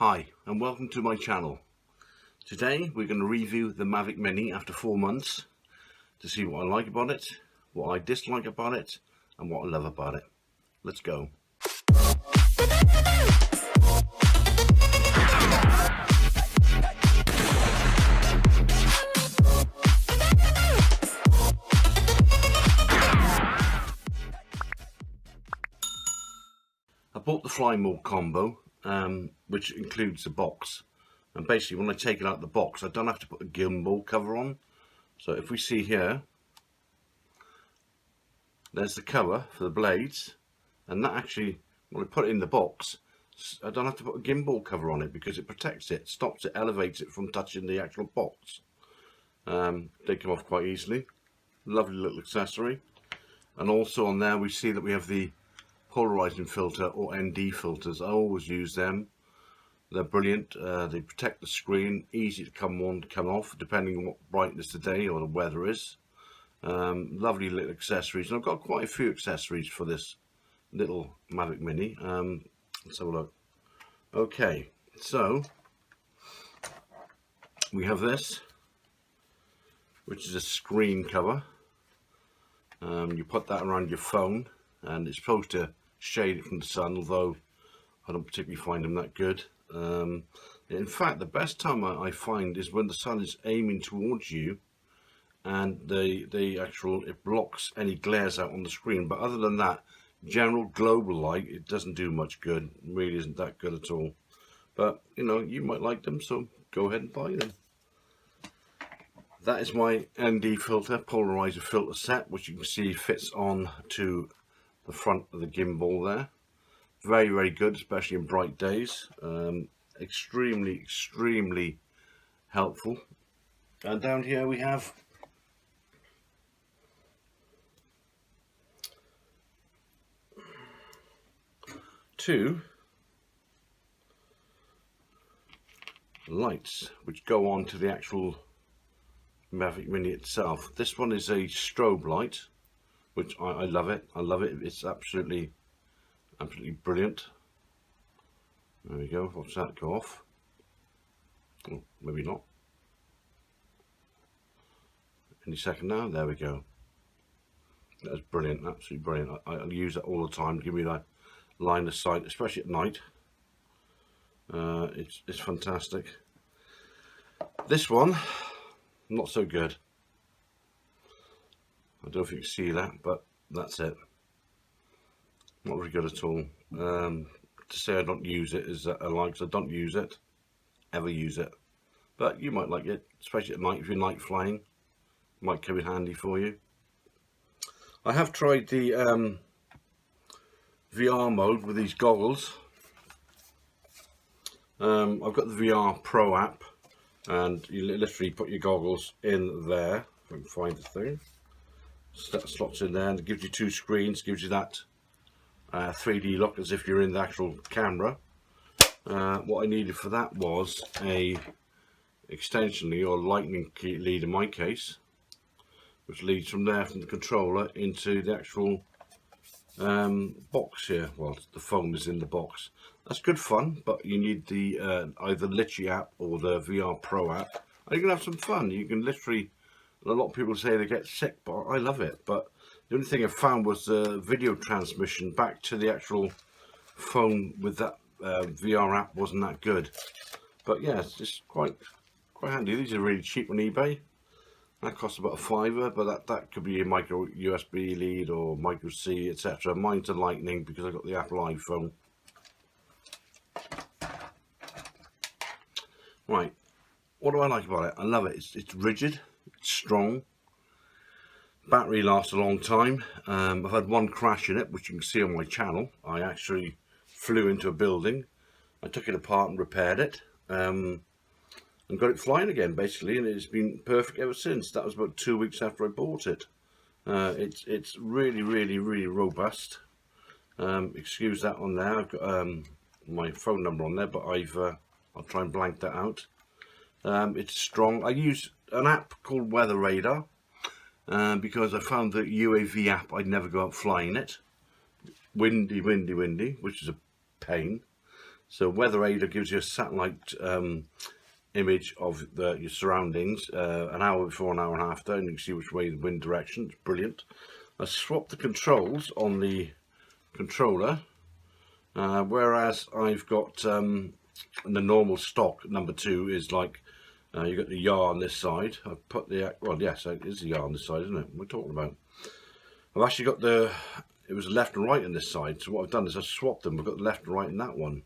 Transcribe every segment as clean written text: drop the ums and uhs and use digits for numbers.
Hi and welcome to my channel. Today we're going to review the Mavic Mini after 4 months to see what I like about it, what I dislike about it and what I love about it. Let's go. I bought the fly mode combo, which includes the box, and basically when I take it out of the box I don't have to put a gimbal cover on. So if we see here, there's the cover for the blades, and that actually, when I put it in the box, I don't have to put a gimbal cover on it because it protects it, stops it, elevates it from touching the actual box. They come off quite easily. Lovely little accessory. And also on there we see that we have the Polarizing Filter or ND filters. I always use them. They're brilliant. They protect the screen, easy to come on, to come off, depending on what brightness the day or the weather is. Lovely little accessories, and I've got quite a few accessories for this little Mavic Mini. Let's have a look. Okay, so we have this, which is a screen cover. You put that around your phone, and it's supposed to shade it from the sun, although I don't particularly find them that good. In fact, the best time I find is when the sun is aiming towards you, and it blocks any glares out on the screen. But other than that, general global light, it doesn't do much good. It really isn't that good at all. But you know, you might like them, so go ahead and buy them. That is my ND filter, polarizer filter set, which you can see fits on to the front of the gimbal there. Very, very good, especially in bright days. Extremely helpful. And down here we have two lights which go on to the actual Mavic Mini itself. This one is a strobe light, which I love it. I love it. It's absolutely brilliant. There we go. Watch that go off. Oh, maybe not. Any second now. There we go. That's brilliant. Absolutely brilliant. I use that all the time to give me that line of sight, especially at night. It's fantastic. This one, not so good. I don't know if you can see that, but that's it. Not very good at all. To say I don't use it is that I like, so I don't use it, ever use it. But you might like it, especially at night if you're night flying. It might come in handy for you. I have tried the VR mode with these goggles. I've got the VR Pro app, and you literally put your goggles in there. If I can find the thing. So that slots in there, and it gives you two screens, gives you that 3D look as if you're in the actual camera. What I needed for that was a extension lead, or lightning lead in my case, which leads from there, from the controller into the actual box here. Well, the phone is in the box. That's good fun, but you need the either Litchi app or the VR Pro app, and you can have some fun. You can literally, a lot of people say they get sick, but I love it. But the only thing I found was the video transmission back to the actual phone with that VR app wasn't that good. But yeah, it's just quite handy. These are really cheap on eBay. That costs about £5, but that could be a micro USB lead or micro C, etc. Mine's a lightning because I got the Apple iPhone. Right, what do I like about it? I love it. It's rigid, it's strong. Battery lasts a long time. I've had one crash in it, which you can see on my channel. I actually flew into a building. I took it apart and repaired it, and got it flying again basically, and it's been perfect ever since. That was about 2 weeks after I bought it. It's really robust. Excuse that on there. I've got my phone number on there, but I'll try and blank that out. It's strong. I use an app called Weather Radar. Because I found the UAV app, I'd never go out flying it. Windy, which is a pain. So Weather Radar gives you a satellite image of your surroundings an hour before, an hour and a half after, and you can see which way the wind direction. It's brilliant. I swapped the controls on the controller, whereas I've got the normal stock number 2 is like you got the yaw on this side. I've put the, well, yes, it is the yaw on this side, isn't it? We're talking about. I've actually got it was left and right on this side, so what I've done is I've swapped them. I've got the left and right in that one.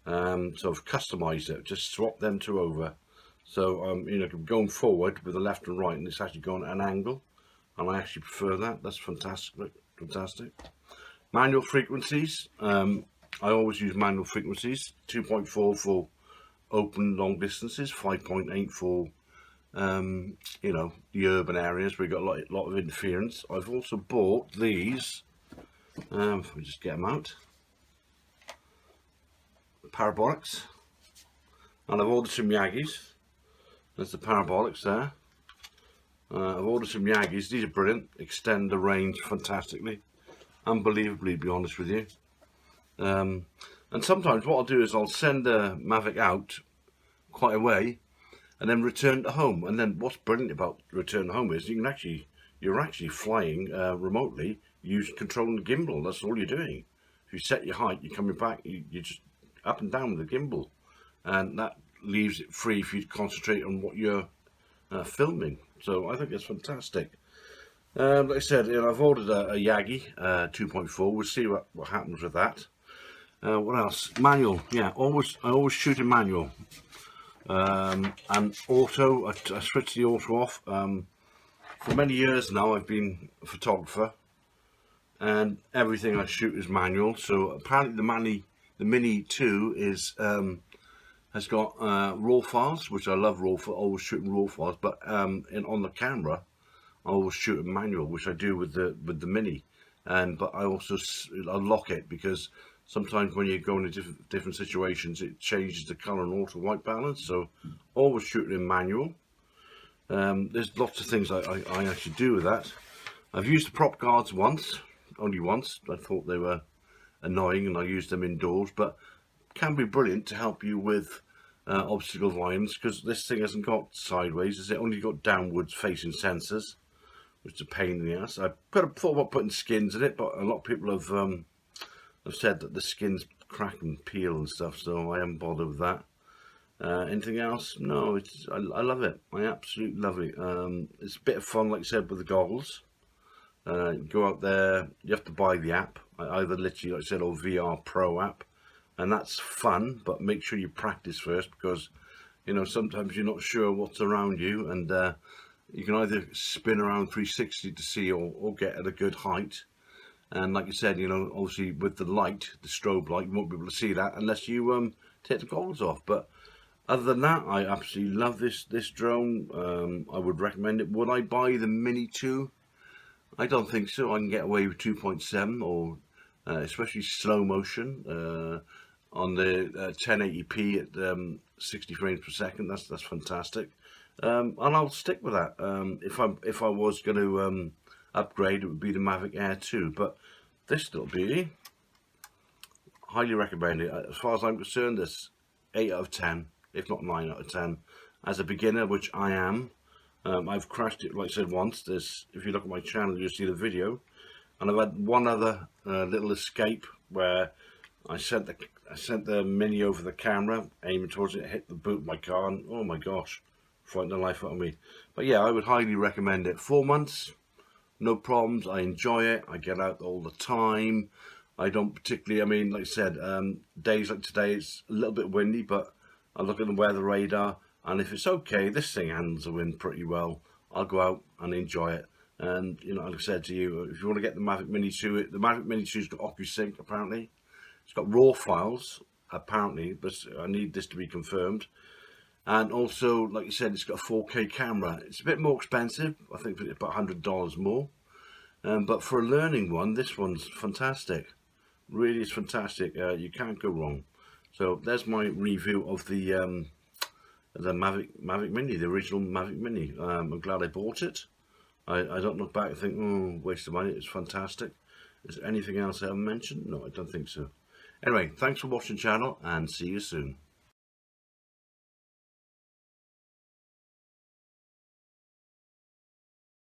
So I've customized it, just swap them two over. So you know, going forward with the left and right, and it's actually going at an angle, and I actually prefer that. That's fantastic, fantastic. Manual frequencies. I always use manual frequencies. 2.4 for open long distances, 5.8 for you know, the urban areas where you've got a lot of interference. I've also bought these. Let me just get them out. Parabolics, and I've ordered some Yagis. There's the Parabolics there. I've ordered some Yagis. These are brilliant, extend the range fantastically, unbelievably, to be honest with you. And sometimes what I'll do is I'll send a Mavic out quite a way and then return to home. And then what's brilliant about return to home is you're actually flying remotely, controlling the gimbal. That's all you're doing. If you set your height, you're coming back, you just up and down with the gimbal, and that leaves it free for you to concentrate on what you're filming. So I think it's fantastic. Like I said, you know, I've ordered a Yagi 2.4. We'll see what happens with that. What else? Manual. Yeah, I always shoot in manual. And auto, I switched the auto off. For many years now I've been a photographer, and everything I shoot is manual. So apparently the Mini 2 is has got raw files, which I love raw files. Always shooting raw files, but on the camera I always shoot in manual, which I do with the Mini. But I also lock it, because sometimes when you go into different situations, it changes the color and auto white balance. So always shoot in manual. There's lots of things I actually do with that. I've used the prop guards once, only once. I thought they were annoying, and I used them indoors, but can be brilliant to help you with obstacle volumes, because this thing hasn't got sideways, it's only got downwards facing sensors, which is a pain in the ass. I thought about putting skins in it, but a lot of people have said that the skins crack and peel and stuff, so I haven't bothered with that. Anything else? No, I love it. I absolutely love it. It's a bit of fun, like I said, with the goggles. Go out there, you have to buy the app, either literally, like I said, or VR Pro app, and that's fun, but make sure you practice first, because you know, sometimes you're not sure what's around you, and you can either spin around 360 to see, or get at a good height. And like I said, you know, obviously with the light, the strobe light, you won't be able to see that unless you take the goggles off. But other than that, I absolutely love this drone. I would recommend it. Would I buy the Mini 2? I don't think so. I can get away with 2.7, or especially slow motion on the 1080p at 60 frames per second. That's fantastic, and I'll stick with that. If I was going to upgrade, it would be the Mavic Air 2. But this little beauty, highly recommend it. As far as I'm concerned, this 8 out of 10, if not 9 out of 10. As a beginner, which I am. I've crashed it, like I said, once. If you look at my channel, you'll see the video. And I've had one other little escape where I sent the Mini over the camera, aiming towards it, hit the boot of my car, and oh my gosh, frightened the life out of me. But yeah, I would highly recommend it. 4 months, no problems. I enjoy it. I get out all the time. I don't particularly, I mean, like I said, days like today, it's a little bit windy, but I look at the weather radar, and if it's okay, this thing handles the wind pretty well. I'll go out and enjoy it. And you know, like I said to you, if you want to get the Mavic Mini 2, the Mavic Mini 2's got OcuSync apparently. It's got raw files apparently, but I need this to be confirmed. And also, like you said, it's got a 4K camera. It's a bit more expensive. I think it's about $100 more. But for a learning one, this one's fantastic. Really is fantastic. You can't go wrong. So there's my review of the Mavic Mini, the original Mavic Mini. I'm glad I bought it. I don't look back and think, oh, waste of money. It's fantastic. Is there anything else I haven't mentioned? No, I don't think so. Anyway, thanks for watching the channel and see you soon.